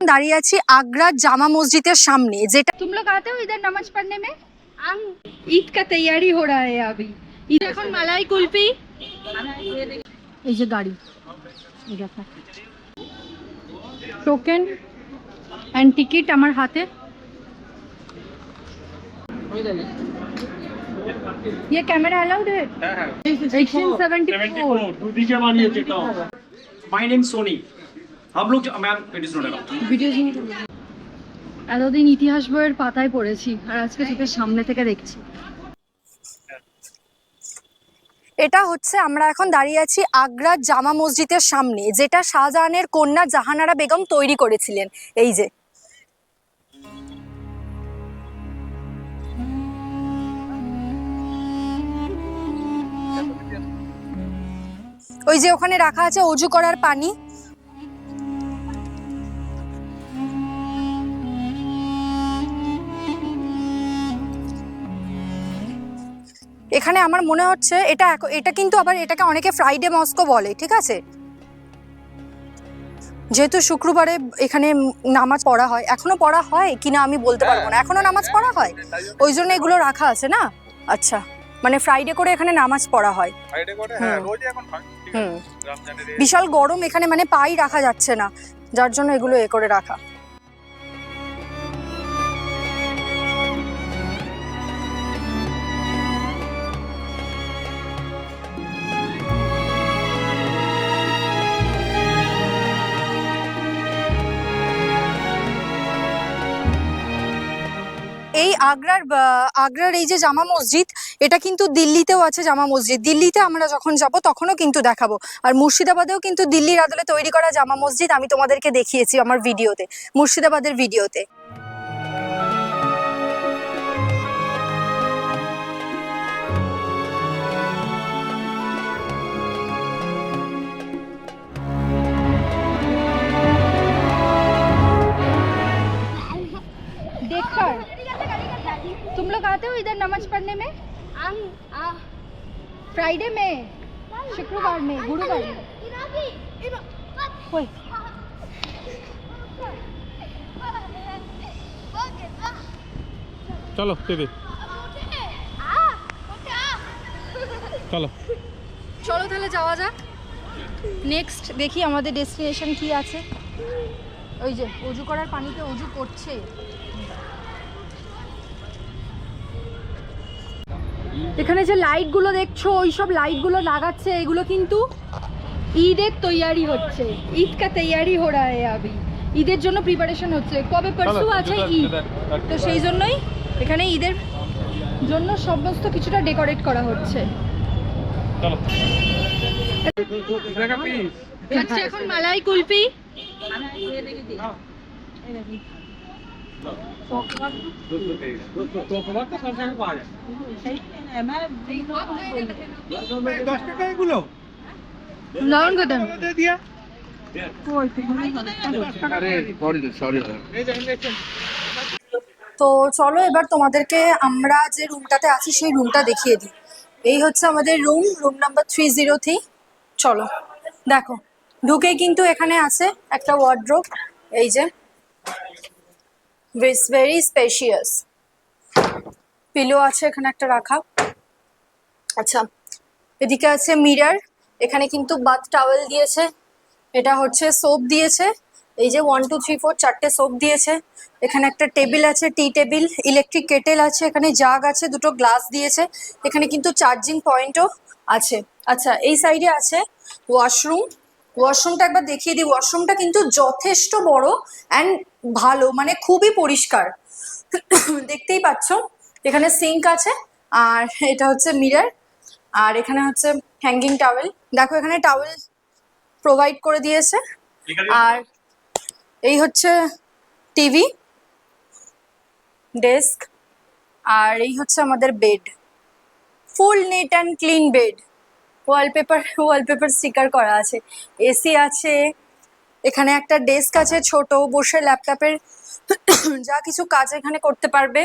দাঁড়িয়ে আছি আগ্রার জামা মসজিদের সামনে, যেটা तुम लोग आते हो इधर नमाज पढ़ने में? हम ईद का तैयारी हो रहा है अभी। ईद এখন মালাই কুলফি, এই যে গাড়ি, এই দেখো টোকেন এন্ড টিকিট আমার হাতে। ये कैमरा अलाउड है? হ্যাঁ 1874 দুদিকে বানিয়েছে তো। My name Soni. हम लोग ma'am it is not allowed. Video এতদিন ইতিহাস বইয়ের পাতায় পড়েছি আর আজকে চোখের সামনে থেকে দেখছি। এটা হচ্ছে, আমরা এখন দাঁড়িয়ে আছি আগ্রার জামা মসজিদের সামনে, যেটা শাহজাহানের কন্যা জাহানারা বেগম তৈরি করেছিলেন। এই যে ওই যে ওখানে রাখা আছে অজু করার পানি। এখানে আমার মনে হচ্ছে এটা কিন্তু আবার এটাকে অনেকে ফ্রাইডে মস্কো বলে, ঠিক আছে? যেহেতু শুক্রবারে এখানে নামাজ পড়া হয়, এখনো পড়া হয় কিনা আমি বলতে পারবো না, এখনো নামাজ পড়া হয়, ওই জন্য এগুলো রাখা আছে না। আচ্ছা, মানে ফ্রাইডে করে এখানে নামাজ পড়া হয়। ফ্রাইডে করে, হ্যাঁ রোজই এখন হয়। ঠিক আছে, রমজানের এই বিশাল গরম এখানে, মানে পাই রাখা যাচ্ছে না, যার জন্য এগুলো করে রাখা। এই আগ্রার এই যে জামা মসজিদ, এটা কিন্তু দিল্লিতেও আছে জামা মসজিদ। দিল্লিতে আমরা যখন যাব তখনও কিন্তু দেখাবো। আর মুর্শিদাবাদেও কিন্তু দিল্লির আদলে তৈরি করা জামা মসজিদ আমি তোমাদেরকে দেখিয়েছি আমার ভিডিওতে, মুর্শিদাবাদের ভিডিওতে। देखकर तुम लोग आते हो इधर नमाज पढ़ने में? फ्राइडे में, शुक्रवार में, गुरुवार में। ओए, চলো দিদি চলো চলো তাহলে যাওয়া যাক। নেক্সট দেখি আমাদের ডেস্টিনেশন কি আছে। ওই যে অজু করার পানিতে অজু করছে। এখানে যে লাইটগুলো দেখছো, ওই সব লাইটগুলো লাগাচ্ছে, এগুলো কিন্তু ঈদের তৈয়ারি হচ্ছে। ঈদ কা তৈয়ারি हो रहा है अभी। ঈদের জন্য প্রিপারেশন হচ্ছে। কবে পরশু আছে ঈদ, তো সেই জন্যই এখানে ঈদের জন্য সমস্ত কিছুটা ডেকোরেট করা হচ্ছে। চলো খাচ্ছি এখন মালাই কুলফি। লবণ কত? তো চলো এবার তোমাদেরকে আমরা যে রুমটাতে আছি সেই রুমটা দেখিয়ে দিই। এই হচ্ছে আমাদের রুম নাম্বার 303। চলো দেখো, ঢুকে কিন্তু এখানে আছে একটা ওয়ার্ড্রোব। এই যে ভেরি স্পেশিয়াস, পিলো আছে এখানে একটা রাখা। আচ্ছা, এদিকে আছে মিরর, এখানে কিন্তু বাথ টাওয়েল দিয়েছে, এটা হচ্ছে সোপ দিয়েছে। এই যে 1 2 3 4 চারটে সোপ দিয়েছে। এখানে একটা টেবিল আছে, টি টেবিল, ইলেকট্রিক কেটেল আছে, এখানে জাগ আছে, দুটো গ্লাস দিয়েছে, এখানে কিন্তু চার্জিং পয়েন্টও আছে। আচ্ছা, এই সাইডে আছে ওয়াশরুম। ওয়াশরুমটা একবার দেখিয়ে দিই। ওয়াশরুমটা কিন্তু যথেষ্ট বড় অ্যান্ড ভালো, মানে খুবই পরিষ্কার। দেখতেই পাচ্ছ এখানে সিঙ্ক আছে, আর এটা হচ্ছে মিরর, আর এখানে হচ্ছে হ্যাঙ্গিং টাওয়েল। দেখো এখানে টাওয়েল প্রোভাইড করে দিয়েছে। আর এই হচ্ছে টিভি, ডেস্ক, আর এই হচ্ছে আমাদের bed, full neat and clean bed. Wallpaper sticker করা আছে, এসি আছে, এখানে একটা ডেস্ক আছে ছোট, বসে ল্যাপটপের যা কিছু কাজ এখানে করতে পারবে।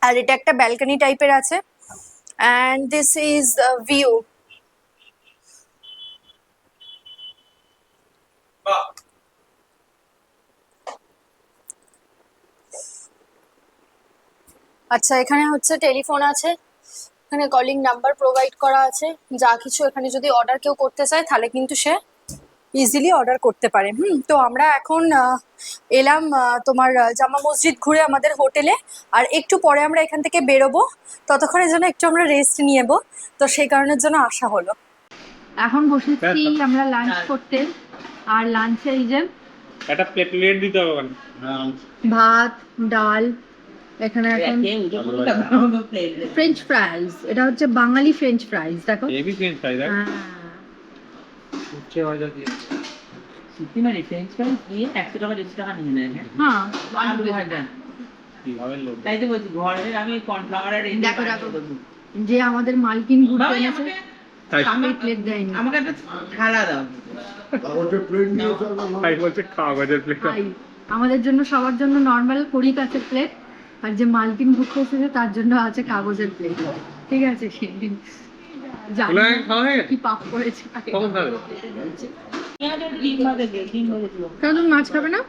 আর এটা একটা ব্যালকনি টাইপের আছে, অ্যান্ড দিস ইজ ভিউ। আচ্ছা, এখানে হচ্ছে টেলিফোন আছে, এখানে কলিং নাম্বার প্রোভাইড করা আছে। যা কিছু এখানে যদি অর্ডার কেউ করতে চায় তাহলে কিন্তু সে ইজিলি অর্ডার করতে পারে। তো আমরা এখন এলাম তোমার জামা মসজিদ ঘুরে আমাদের হোটেলে, আর একটু পরে আমরা এখান থেকে বেরোবো। ততক্ষণের জন্য একটু আমরা রেস্ট নিয়েবো, তো সেই কারণের জন্য আসা হলো। এখন বসেছি আমরা লাঞ্চ করতে, আর লাঞ্চে এই যে একটা প্লেট দিতে হবে ওখানে। ভাত, ডাল, এখানে এখন ফ্রেঞ্চ ফ্রাইজ। এটা হচ্ছে বাঙালি ফ্রেঞ্চ ফ্রাইজ, দেখো। হেভি ফ্রেঞ্চ ফ্রাই দেখ। হ্যাঁ, উচ্চে ভাজা দিয়ে। সিটিমারি ফ্রেঞ্চ ফ্রাই দিয়ে 100 টাকা 150 টাকা নিয়ে নেয়। হ্যাঁ, আলু ভাজা কিভাবে লোক? তাই তো বলছি, ঘরে আমি কর্নফ্লাওয়ার আর দেখো দেখো, যে আমাদের মালকিন ঘুরতে এনেছে তাকে প্লেট দেয়নি। আমাকে একটা থালা দাও। তাই বলছে কাগজের প্লেট। তাই আমাদের জন্য সবার জন্য নর্মাল কড়ি কাঁচের প্লেট, আর যে মালকিন ঘুরতে এসেছে তার জন্য আছে কাগজের প্লেট। ঠিক আছে, জানি ওলা না খাওয়া হয়ে গেছে? কি পাপ করেছে। কখন খাবে? পেঁয়াজ আর ডিম ভাজা দিয়ে, ডিম ভাজা দিও। কেন তুমি মাছ খাবে না?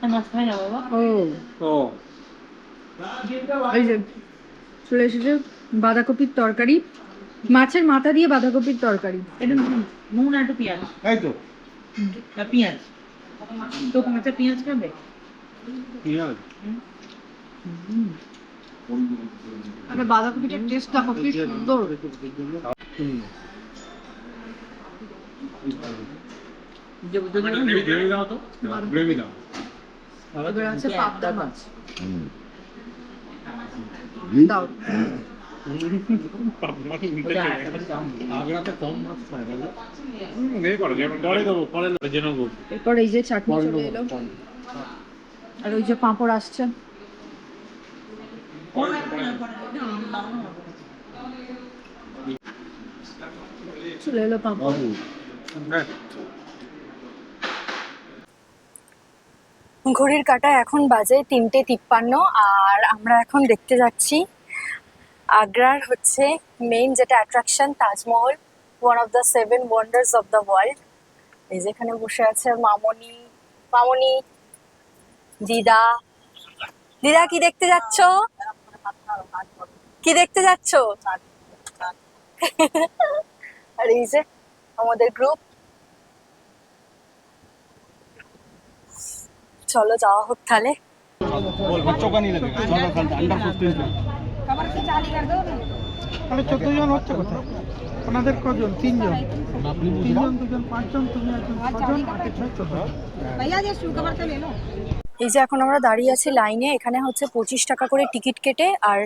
আর মাছ খাই না বাবা। ও, ও এই যে চলে এসেছে বাঁধাকপির তরকারি, মাছের মাথা দিয়ে বাঁধাকপির তরকারি। একটু নুন আর একটু পেঁয়াজ। এই তো আর পেঁয়াজ তো কাঁচা পেঁয়াজ খাবে? কি হবে? আরে বাঁধাকপিটার টেস্ট দেখো কি সুন্দর। গ্রেভি দাও তো, গ্রেভি দাও। এবার আছে পাবদা মাছ, দাও। আগ্রাতে কম মাছ খায় না। এই করো, যেমন পরে দেবো, পরে যেন গো। এরপর এই যে চাটনি চলে এলো, আর ওই যে পাঁপড় আসছে। চলে এলো পাঁপড়। হ্যাঁ ঘড়ির কাঁটা এখন বাজে 3:53, আর আমরা এখন দেখতে যাচ্ছি আগ্রার হচ্ছে মেইন যেটা attraction, Taj Mahal, one of the 7 wonders of the world. এই যেখানে বসে আছে মামনি, মামনি, দিদা। দিদা, কি দেখতে যাচ্ছ? কি দেখতে যাচ্ছ? আর এই যে আমাদের গ্রুপ। চলো যাওয়া হোক তাহলে। बोल बच्चों का नहीं लगेगा, 14 साल अंडर 15 का। তাহলে 14 জন হচ্ছে কোথায়? ওনাদের কজন? 3 জন, 3 জন 2 জন 5 জন, তুমি একজন 6 জন, 14 এই যে এখন আমরা দাঁড়িয়ে আছি লাইনে, এখানে হচ্ছে 25 টাকা করে টিকিট কেটে। আর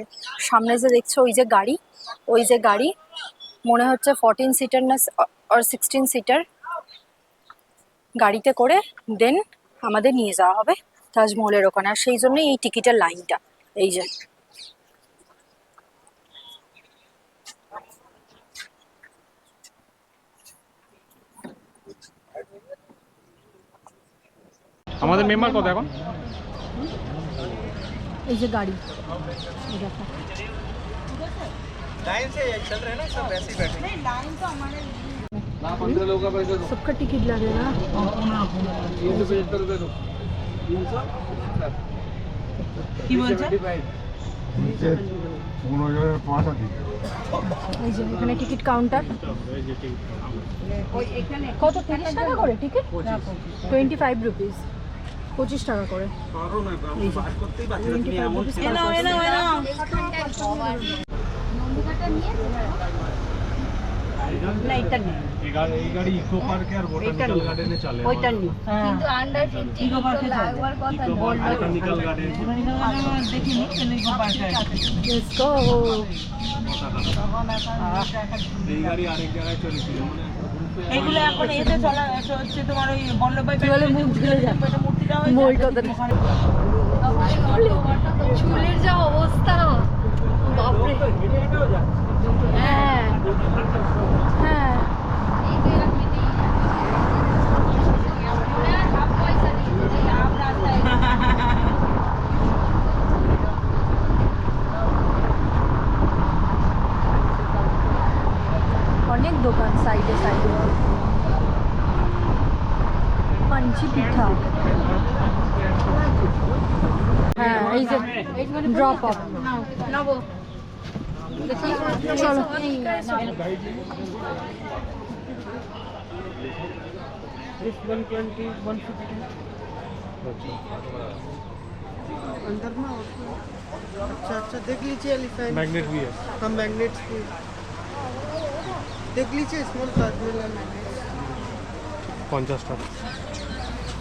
সামনে যে দেখছো ওই যে গাড়ি, ওই যে গাড়ি মনে হচ্ছে 14 সিটার না আর 16 সিটার, গাড়িতে করে দেন আমাদের নিয়ে যাওয়া হবে তাজমহলের ওখানে। আর সেই জন্যই এই টিকিটের লাইনটা। এই যে আমাদের মেম্বার কত এখন? এই যে গাড়ি, এই দেখো। सबका टिकट लगेगा। কি বলছে? এই যে এখানে টিকিট কাউন্টার। কত? 30 টাকা করে টিকিট, 25 রুপিস, 25 টাকা করে। এই যে 25 রুপিস। না এটা নেই, এই গাড়ি ইকো পার্কে আর বোটানিক্যাল গার্ডেনে চলে। ওইটা নেই। কিন্তু আন্ডার 50 ইকো পার্কে লাগবার কথা বললো। বোটানিক্যাল গার্ডেন দেখিনি কেন ইকো পার্কে আছে। Let's go. এই গাড়ি আরেক জায়গায় চলেছিল, মানে এগুলো এখন এতে চলা হচ্ছে তোমার ওই বল্লভভাই চলে মুখ ঝুলে যায়। মূর্তিটা বইটা চুলের যা অবস্থা, বাপরে। হ্যাঁ হ্যাঁ, অনেক দোকান সাইডে সাইডে। পাঞ্চি পিঠা, হ্যাঁ এই যে ড্রপ অফ চলো अंदर ना अच्छा अच्छा देख लीजिए एलिफेंट मैग्नेट भी है हम मैग्नेट्स भी देख लीजिए स्मॉल ताजमहल मैग्नेट 50 টাকা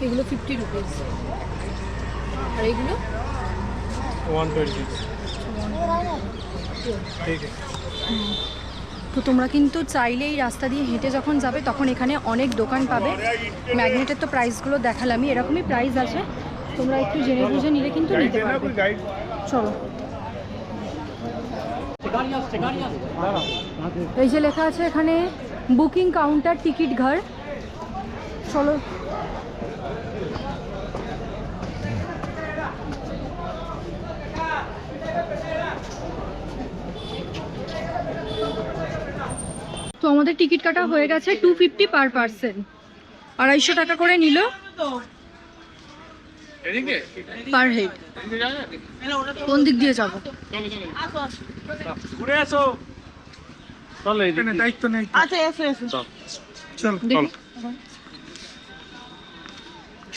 এগুলো 50 রুপিস আর এগুলো 120 ঠিক আছে তো তোমরা কিন্তু চাইলে এই রাস্তা দিয়ে হেঁটে যখন যাবে তখন এখানে অনেক দোকান পাবে। ম্যাগনেটের তো প্রাইসগুলো দেখালামই, এরকমই প্রাইস আছে, তোমরা একটু জেনে বুঝে নিলে কিন্তু নিতে পারবে। চলো, এই যে লেখা আছে এখানে বুকিং কাউন্টার টিকিট ঘর। চলো তো আমাদের টিকিট কাটা হয়ে গেছে 250 পার পার্সন, 250 টাকা করে নিল পার হেড। কোন দিক দিয়ে যাবো? ঘুরে আসো। চলো এখানে দায়িত্ব নেই। আচ্ছা এসো এসো চল দেখি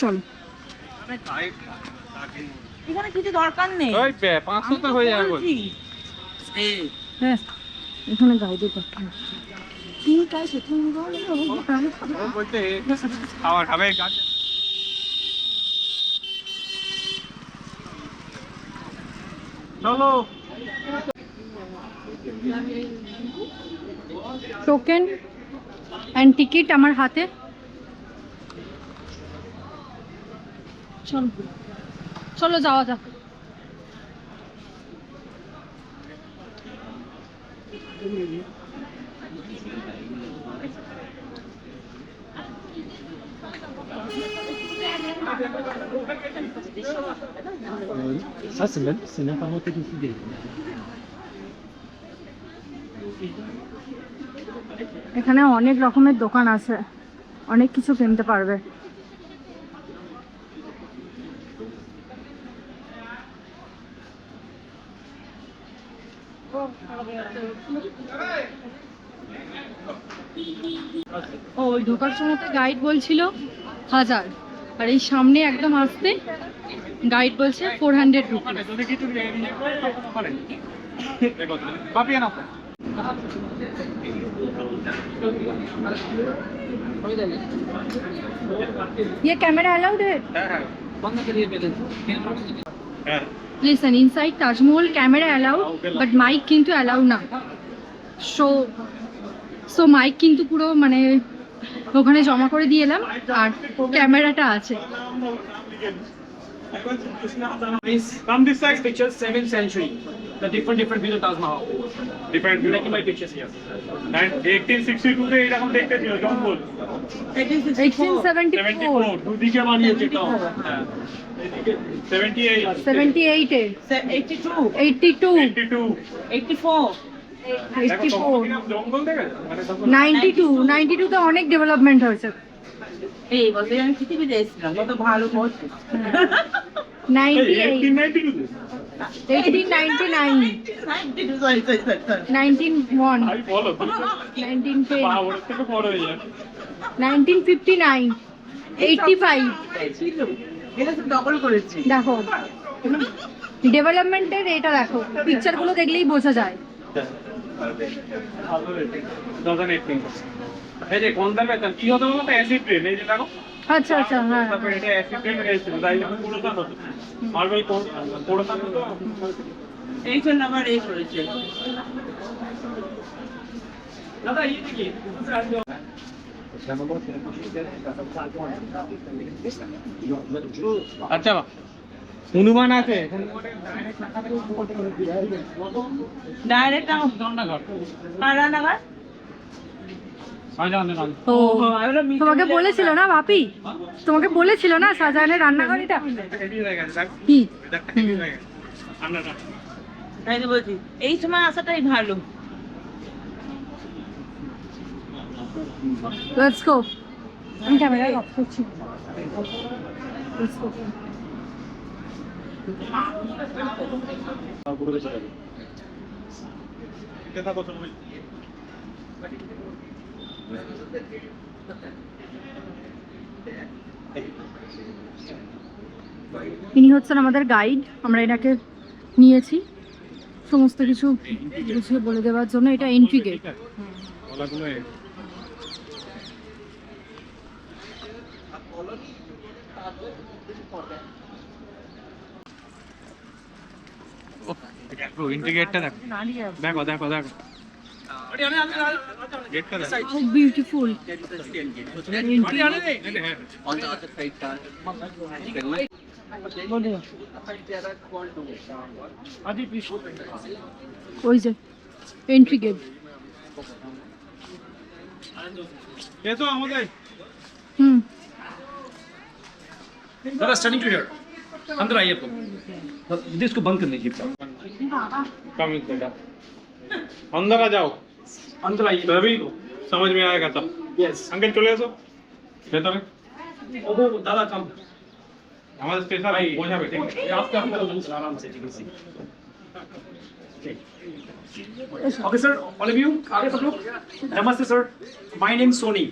চলো। এখানে কিছু দরকার নেই। ওই 500 তো হয়ে যাবে বল। হ্যাঁ এখানে গাইডে পাঠান তিনটায় সেখানে বলতে খাবার খাবে গাছ চলো। টোকেন অ্যান্ড টিকিট আমার হাতে। চলো চলো যাওয়া যাক। এখানে অনেক রকমের দোকান আছে, অনেক কিছু কিনতে পারবে। ও ওই ঢোকার সময় গাইড বলছিল 1000, আর এই সামনে একদম আসতে গাইড বলছে 400 রুপিস। যদি কিছু পাপিয়ে না ये कैमरा अलाउड है? হ্যাঁ হ্যাঁ Listen, inside Taj Mahal camera allowed, but mic কিন্তু allowed না। So mic কিন্তু পুরো মানে ওখানে জমা করে দিয়ে এলাম, আর ক্যামেরাটা আছে। Come this side, pictures 7th century. The different views of Taj Mahal. Different view Like my pictures here. And 1862 তে এরকম দেখতে ছিল জঙ্গল 1874 দুদিকে বানিয়েছে তো হ্যাঁ এদিকে 78 78 এ 82 82 82 84 84 জঙ্গল দেখে মানে তখন 92 তে অনেক ডেভেলপমেন্ট হয়েছে। এই বছর আমি পৃথিবীতে এসেছিলাম, কত ভালো বলছে। 98 1892 1899 1901 আমি বলো 1910 ওর থেকে বড় হয়ে যায় 1959 85 ছিল, এটা তো ডবল করেছি। দেখো ডেভেলপমেন্টের এটা দেখো, পিকচারগুলো দেখলেই বোঝা যায়। 2018 এই যে কোন দামে কি হতো বলতো অ্যাসিড ট্রেন এই যে দেখো আচ্ছা আচ্ছা হ্যাঁ তারপরে এটা অ্যাসিড ট্রেন এসেছিল তাই পুরো দাম হতো আর ভাই কোন পুরো দাম হতো এই জন্য আবার এই করেছে। দাদা এই দিকে আচ্ছা হনুমান আছে ডাইরেক্ট রান্নাঘর। ও তোমাকে বলেছিল না বাপি, তোমাকে বলেছিল না শাহজাহানের রান্নাঘর এটা কি? তাই তো বলছি এই সময় আসাটাই ভালো। Let's go. আমি ক্যামেরা অফ করছি। Let's go. ইনি হচ্ছেন আমাদের গাইড, আমরা এনাকে নিয়েছি সমস্ত কিছু বুঝিয়ে বলে দেওয়ার জন্য। এটা এন্ট্রি গেট। ইন্টিগ্রেটটা দেখো, দেখো দেখো দেখো গেটটা দেখো। খুব বিউটিফুল। ওই যে এন্ট্রি গেট। ये तो আমাদের जरा स्टैंडिंग टू हियर अंदर आइए तो इसको बंद कर लीजिए कम बेटा अंदर आ जाओ, अंदर आइए तभी समझ में आएगा तब। यस अंकल चले আসো ভেতরে, ओहो दादा कम আমাদের স্পেশাল বোঝাবে। ঠিক আছে आपका आराम से ठीक है okay sir all of you आगे सब लोग नमस्ते सर माय नेम सोनी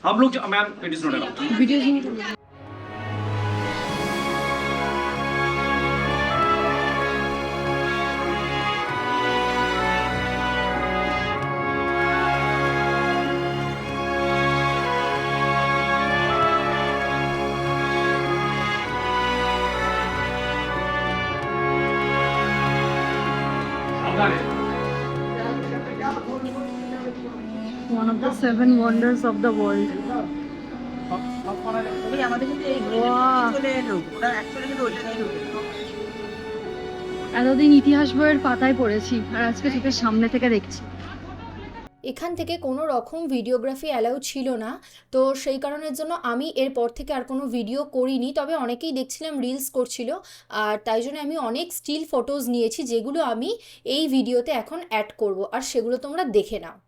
हम लोग ma'am it is not allowed video one of the 7 wonders of the world. এতদিন ইতিহাস বইয়ের পাতায় পড়েছি আর আজকে চোখের সামনে থেকে দেখছি। এখান থেকে কোনো রকম ভিডিওগ্রাফি অ্যালাউ ছিল না, তো সেই কারণের জন্য আমি এরপর থেকে আর কোনো ভিডিও করিনি। তবে অনেকেই দেখছিলাম রিলস করছিল, আর তাই জন্য আমি অনেক স্টিল ফটোজ নিয়েছি যেগুলো আমি এই ভিডিওতে এখন অ্যাড করব, আর সেগুলো তোমরা দেখে নাও।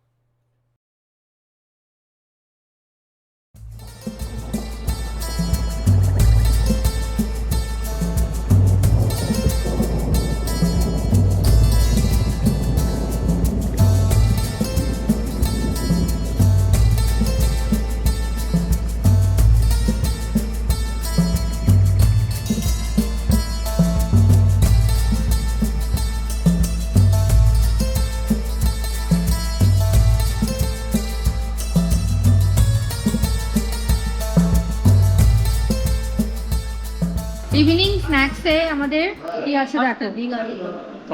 ইভিনিং স্ন্যাক্সে আমাদের কি আছে দেখো,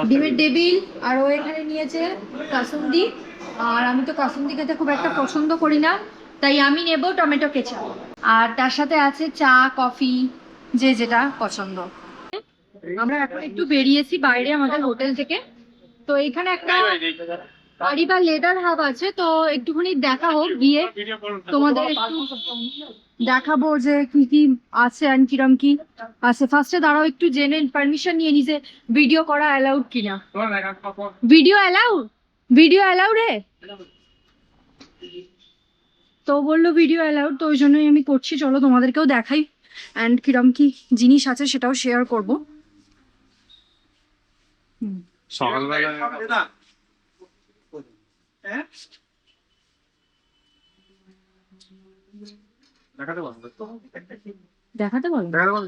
ডিমের টেবিল, আর ও এখানে নিয়েছে কাসুন্দি। আর আমি তো কাসুন্দি খেতে খুব একটা পছন্দ করি না, তাই আমি নেব টমেটো কেচাপ। আর তার সাথে আছে চা, কফি, যে যেটা পছন্দ। আমরা এখন একটু বেরিয়েছি বাইরে আমাদের হোটেল থেকে, তো এখানে একটা বাড়ি বা লেদার হাব আছে, তো একটুখানি দেখা হোক, গিয়ে তোমাদের একটু দেখাবো যে কি কি আছে আর কিরম কি আছে। ফার্স্টে দাঁড়াও একটু জেনে পারমিশন নিয়ে নি যে ভিডিও করা অ্যালাউড কিনা। ভিডিও অ্যালাউড, ভিডিও অ্যালাউড রে, তো বললো ভিডিও অ্যালাউড, তো ওই জন্যই আমি করছি। চলো তোমাদেরকেও দেখাই অ্যান্ড কিরম কি জিনিস আছে সেটাও শেয়ার করবো। সকালবেলা দেখাতে বল, দেখাতে বলো। দেখাতে বল।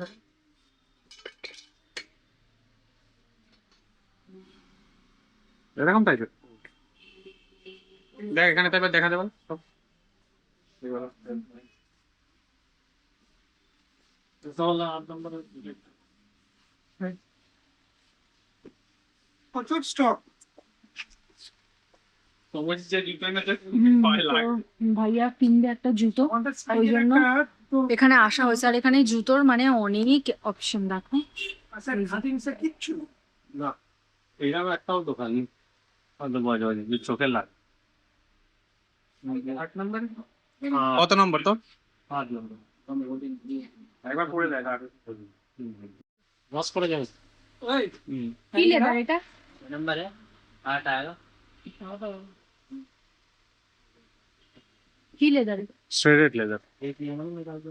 এরকম টাইপের দেখ, এখানে টাইপের দেখাতে বল। প্রচুর স্টক। তো ভাইয়া কিনবে একটা জুতো, ওই জন্য এখানে আসা হয়েছে। আর এখানে জুতোর মানে অনেক অপশন দেখো। কিচ্ছু না, এইরকম একটাও দোকান চোখের লাগ। 8 নম্বর, কত নম্বর তো? 8 নম্বর। একবার পড়ে দেখ, লস করে যাবে। কি লেদার এটা? नंबर है 8 आएगा। কি লেদার? Shredded leather. एक नंबर में डाल दो।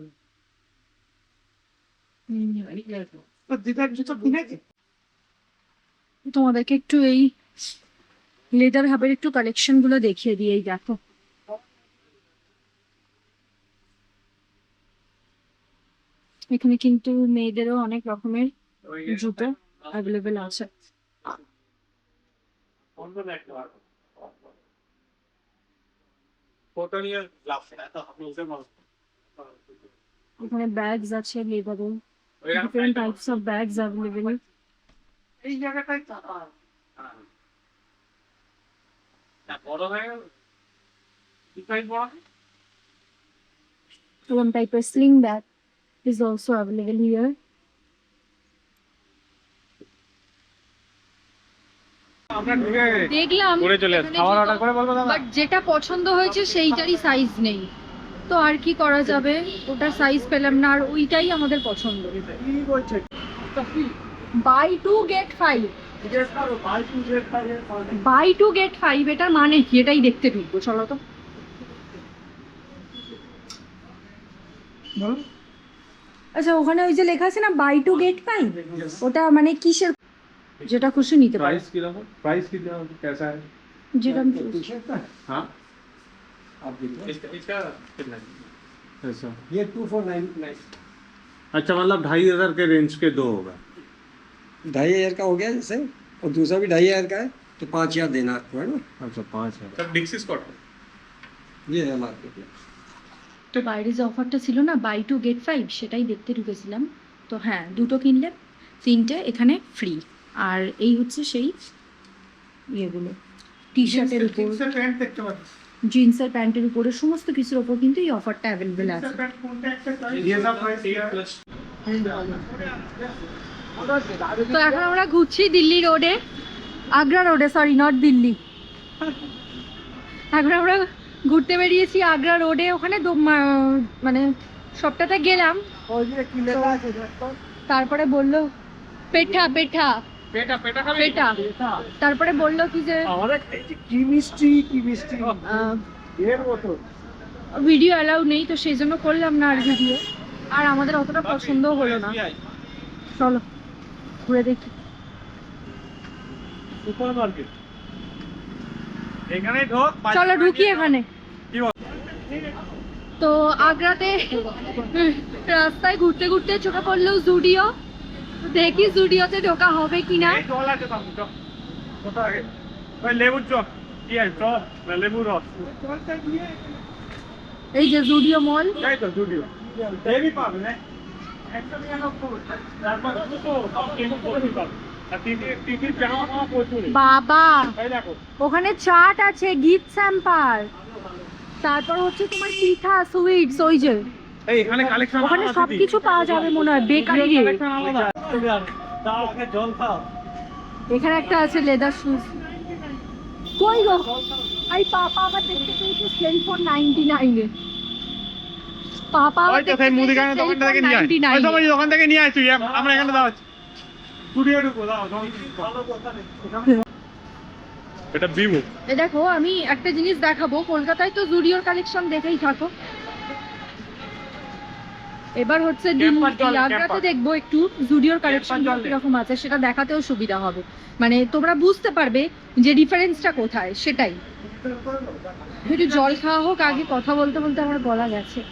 তো দিদার জুতো কিনেছি। তোমাদেরকে একটু এই লেদার হাবের একটু কালেকশন গুলো দেখিয়ে দিই। এই দেখো, এখানে কিন্তু মেয়েদেরও অনেক রকমের জুতো অ্যাভেলেবেল আছে। এখানে ব্যাগস আছে লেদারের, different types of bags available. এই জায়গাটাই বড় হয়ে গেল One type of sling bag is also available here. আমরা ঢুকে দেখলাম করে চলে আসি, খাবার অর্ডার করে বলবো দাদা। বাট যেটা পছন্দ হয়েছে সেইটারই সাইজ নেই, তো আর কি করা যাবে, ওটার সাইজ পেলাম না, আর ওইটাই আমাদের পছন্দ। কি বলছে? বাই 2 get 5, বাই 2 get 5 এটার মানে কি, এটাই দেখতে ঢুকবো, চলো তো। আচ্ছা, ওখানে ওই যে লেখা আছে না বাই 2 get 5, ওটা মানে কিসের? যেটা খুশি নিতে পারো, प्राइस कितना, प्राइस कितना कैसा है? যেটা আমি हाँ आप देखो इसका कितना है? ऐसा ये 2499 अच्छा, मतलब 2500 के रेंज के दो होगा। 2500 का हो गया जैसे, और दूसरा भी 2500 का है, तो 5000 देना आपको, है ना। अच्छा 5000 सर। डिक्सी स्कॉट ये है मार्केट में। তো বাইরে যে অফারটা ছিল না বাই 2 get 5, সেটাই দেখতে ঢুকেছিলাম। তো হ্যাঁ, দুটো কিনলে 3টে এখানে ফ্রি। আর এই হচ্ছে সেই ইয়েগুলো, টি শার্টের উপর, জিন্সের প্যান্ট দেখতে পাচ্ছি। জিন্সের প্যান্টের উপরে, সমস্ত কিছুর উপর কিন্তু এই অফারটা অ্যাভেলেবেল আছে। জিন্সের প্যান্ট কোনটা একটা ये सब प्राइस प्लस। তো এখন আমরা ঘুরছি দিল্লি রোডে, আগ্রা রোডে, সরি নট দিল্লি। এখন আমরা ঘুরতে বেরিয়েছি আগ্রা রোডে, ওখানে মানে সবটাতে গেলাম। ওই যে কি লেখা আছে দেখো। তারপরে বললো পেঠা পেঠা पेटा पेटा खाली পেঠা, তারপরে বললো কি যে আমাদের এই যে কি মিষ্টি এর মতো। ভিডিও অ্যালাউ নেই, তো সেই জন্য করলাম না আর ভিডিও, আর আমাদের অতটা পছন্দ হলো না। চলো ঘুরে দেখি। সুপার মার্কেট এখানে ঢোক। চলো ঢুকি এখানে। কি বল? তো আগ্রাতে রাস্তায় ঘুরতে ঘুরতে চোখে পড়লো জুডিও, দেখি জুডিওতে ঢোকা হবে কিনা। এই জল আছে তো তো কোথায় ওই লেবুর চপ কি আছে চপ না লেবুর রস? জলটা দিয়ে এই যে জুডিও মল, এই তো স্টুডিও এই পাবে না 199 তারপর দুটো সব কেমন করতে পারবে। আর টিটি জামা মামা প্রচুর। বাবা এই দেখো ওখানে চাট আছে, গিফট স্যাম্পার, তারপর হচ্ছে তোমার পিঠা সুইটস, ওই যে এই এখানে কালেকশন ওখানে সবকিছু পাওয়া যাবে মনে হয় বেকারি। দাও আগে জল খাও। এখানে একটা আছে লেদার শুজ। কই গো, আই পাপা আবার দেখতে পেয়েছি সেল ফর 99 এ। পাপা আবার ওই তো সেই মুদিখানা দোকানটা থেকে নিয়ে আয়, ওই তো ওই দোকান থেকে নিয়ে আয় তুই, আমরা এখানে দাও স্টুডিও ঢুকো দাও ভালো কথা নেই। এটা বিমু। এ দেখো, আমি একটা জিনিস দেখাবো, কলকাতায় তো জুডিওর কালেকশন দেখেই থাকো, এবার হচ্ছে আগ্রাতে দেখবো একটু জুডিওর কালেকশন কিরকম আছে, সেটা দেখাতেও সুবিধা হবে, মানে তোমরা বুঝতে পারবে যে ডিফারেন্সটা কোথায়, সেটাই। একটু জল খাওয়া হোক, আগে কথা বলতে বলতে আমার গলা গেছে।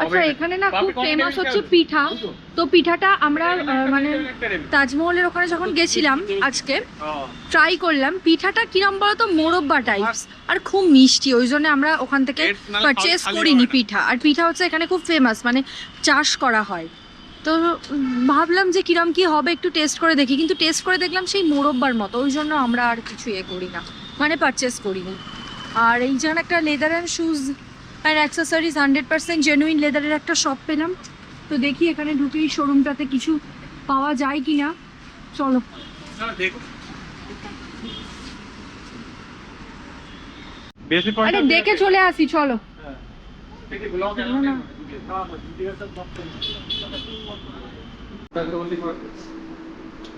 আচ্ছা, এখানে না খুব ফেমাস হচ্ছে পিঠা। তো পিঠাটা আমরা মানে তাজমহলের ওখানে যখন গেছিলাম আজকে ট্রাই করলাম। পিঠাটা কিরম বলতো, মোরব্বা টাইপস, আর খুব মিষ্টি, ওই জন্য আমরা ওখান থেকে পারচেস করিনি পিঠা। আর পিঠা হচ্ছে এখানে খুব ফেমাস, মানে চাষ করা হয়। তো ভাবলাম যে কিরম কি হবে, একটু টেস্ট করে দেখি, কিন্তু টেস্ট করে দেখলাম সেই মোরব্বার মতো, ওই জন্য আমরা আর কিছু করি না, মানে পারচেস করিনি। আর এই যেন একটা leather and shoes and accessories 100% genuine লেদারের একটা শপ পেলাম। তো দেখি এখানে ঢুকে এই শোরুমটাতে কিছু পাওয়া যায় কিনা। চলো আরে দেখে চলে আসি, চলো।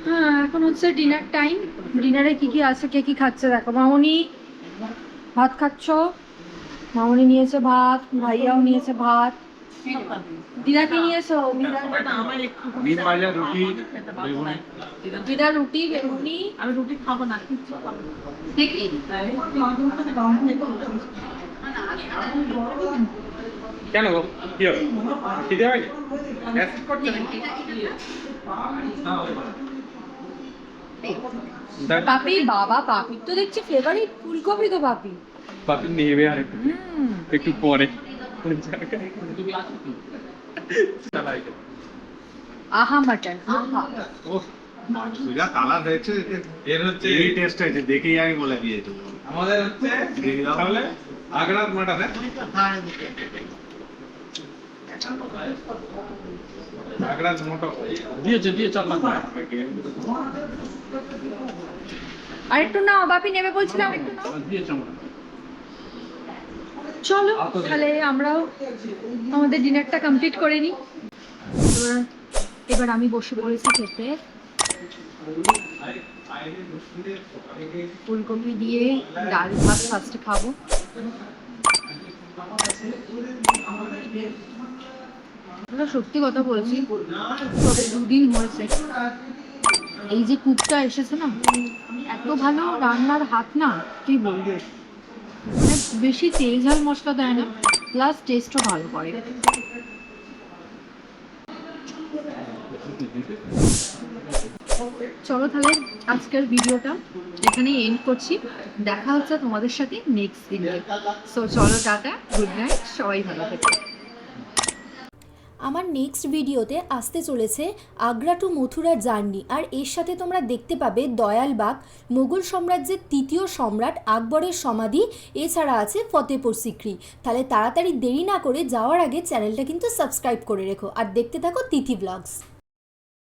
হ্যাঁ, এখন হচ্ছে ডিনার টাইম। ডিনারে কি কি আছে, কে কি খাচ্ছে দেখো। মামনি ভাত খাচ্ছ, মামনি নিয়েছে ভাত, ভাইয়াও নিয়েছে ভাত, দিদা কি নিয়েছো? ডিম ভাজা, রুটি, বেগুন। দিদা রুটি, বেগুনি। আমি রুটি খাবো না, কিচ্ছু খাবো না। দেখি কেন গো? কি হবে? খিদে হয়নি? অ্যাসিড করছে নাকি? পাপি, বাবা পাপি তো দেখছি ফেভারিট ফুলকপি তো পাপি। বাপি নেবে আর একটু পরে। আহা মাটন, আহা। মাছটা কালার হয়েছে, এর হচ্ছে এই টেস্ট হয়েছে, দেখেই আমি বলে দিয়েছি। আমাদের হচ্ছে তাহলে আগ্রার মাটন। আগ্রার মটন দিয়েছে চাল না। আরেকটু নাও, বাপি নেবে বলছিলাম, আরেকটু নাও। দিয়েছে আমরা। চলো তাহলে আমরাও আমাদের ডিনারটা কমপ্লিট করে নিই। এবার আমি বসে পড়েছি খেতে। ফুলকপি দিয়ে ডাল ভাত ফার্স্টে খাবো। সত্যি কথা বলছি, তবে 2 দিন হয়েছে এই যে কুকটা এসেছে না, এত ভালো রান্নার হাত না, কি বলবো। মানে বেশি তেল ঝাল মশলা দেয় না, প্লাস টেস্টও ভালো করে। চলো তাহলে আজকের ভিডিওটা এখানেই এন্ড করছি। দেখা হচ্ছে তোমাদের সাথে নেক্সট দিনে। সো চলো, টাটা, গুড নাইট, সবাই ভালো থেকো। আমার নেক্সট ভিডিওতে আসতে চলেছে আগ্রা টু মথুরা জার্নি, আর এর সাথে তোমরা দেখতে পাবে দয়ালবাগ, মুঘল সাম্রাজ্যের 3য় সম্রাট আকবরের সমাধি, এছাড়া আছে ফতেপুর সিক্রি। তাহলে তাড়াতাড়ি দেরি না করে যাওয়ার আগে চ্যানেলটা কিন্তু সাবস্ক্রাইব করে রেখো আর দেখতে থাকো তিথি ব্লগস।